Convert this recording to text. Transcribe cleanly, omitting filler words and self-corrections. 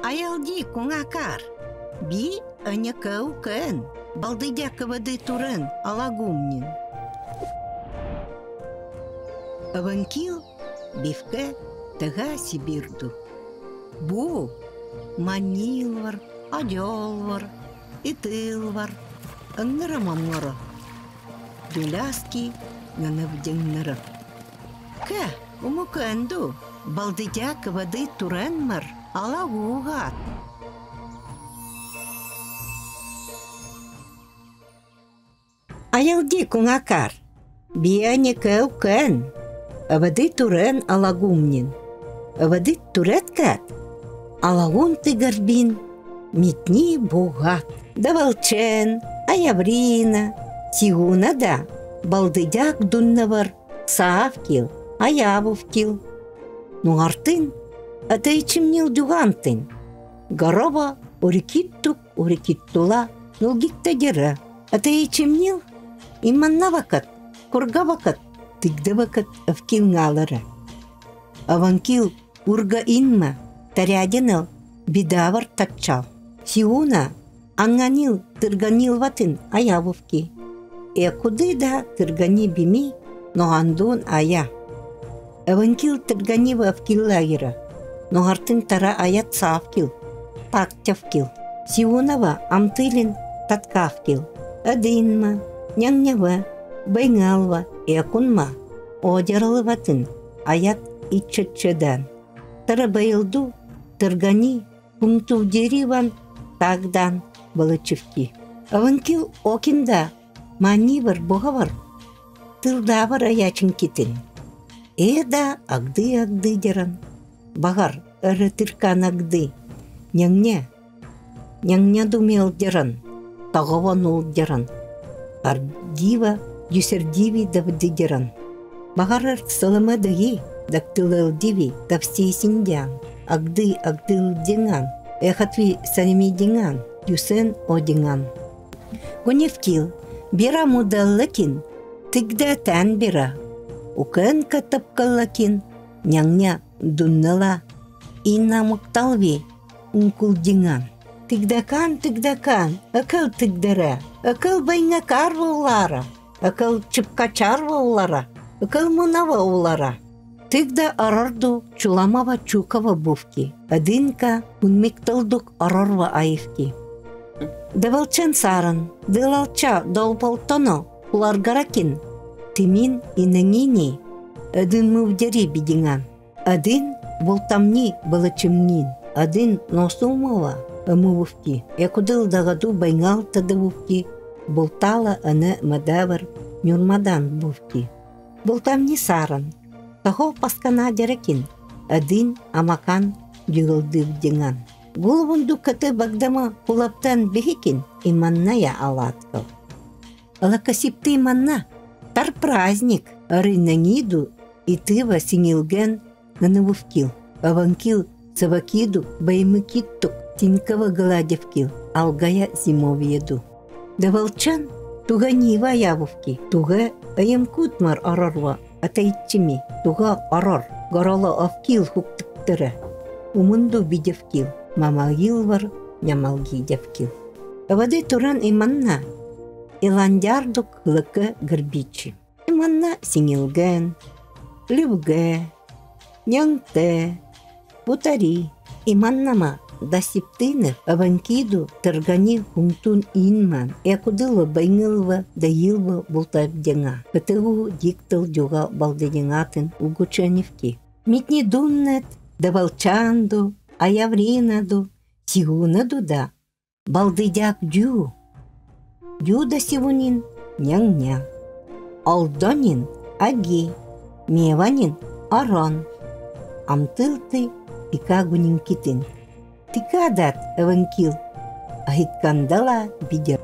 Аялди куңакар. Би анякау кэн. Балдыдя кавады турен алагумнин. Аванкил бифке тага сибирду. Бу манилвар, адёлвар, итылвар. Аннара мамнара. Дуляски нанавденнара. Ка, умуканду. Балдыдя кавады туренмар алагугат. Аялди куңакар. Бияне кәукән. Авады турен алагумнин. Авады туреткат. Алагун тыгарбин. Митни бугат. Давалчен, аяврина. Сигуна да. Балдыдяк дуннавар. Саавкил, аявувкил. Нуартын. Атайчимнил дугантын. Гарова урикиттула. Нулгиктадера. Атайчимнил. Иманна вакат, курга вакат, тигда вакат авкилнгалара. Аванкил урга инма, тарядинал, бидавар татчал. Сиуна анганил, тырганил ватын аявовки. Куды да тыргани бими, но андун ая. Аванкил тырганива авкиллагера, но артын тара аят саавкил, тактявкил. Сиунава амтылин таткавкил, адинма. Няннява, байнгалва, экунма, одярлыватын, аят иччедан. Тара байылду, тыргани, пунктувдериван, тагдан, балычевки. Аванкил окинда, манивар богавар, тылдавар аячин китин. Эда агды деран. Багар, ырытыркан агды. Няння думел деран, тағаванул деран. Ардива, юсердиви давдидеран. Багарар салама даги, дактылылдиви, тавстейсиндян. Агды дingан, эхатви саними дingан, юсен одинган. Гуневкил, бира мудаллакин, тыгда тан бира. Укэн катапкаллакин, няння дуннала. Инна мукталви, ункул дingан. Тыгдакан, акыл тыгдара, акыл байнакар улара, акыл чыпкачар улара, акыл мунава улара. Тыгда арарду чуламава чукава бувки, адинка унмикталдук арарва аевки. Давалчан саран, дылалча долпалтоно, уларгаракин, тимин инангини, адин мувдери бидинган, адин волтамни балачымнин, адин носумова. Амувки. Якудыл дагаду байнгал тадавувки. Болтала ана мадавар нюрмадан бувки. Болтам не саран. Таго паскана дерекин. Один амакан дюгалдыв деңан. Головунду каты багдама пулаптан бехикин иманная алаткал. Алакасипты иманна. Тар праздник. Ары нангиду и тыва синилген нанавувкил. Аванкил савакиду баймыкиттук. Тинкова гладевкил, алгая зимовьеду. Давалчан туга нива явовки, туга аемкутмар арарва атайчими, туга арар, горала авкил хуктыктыра. Умунду бидевкил, мамагилвар, нямалги девкил. Авады туран иманна, иландярдук лыка гырбичи. Иманна сиңилген, любге, нянте, бутари, иманнама. Дасиптыны аванкиду тыргани хунтун инман, экудылва байнылва дайылва бултабденга. Кытыгу диктыл дюга балдеденгатын угучаневки. Митни дуннет, давалчанду, аявринаду, сигунаду да, балдыдяк дю. Дю да сивунин няң-няң. Алдонин аги, меванин арон. Амтылты икагунин китин. Тикадат аванкил, ахиткандала бидер.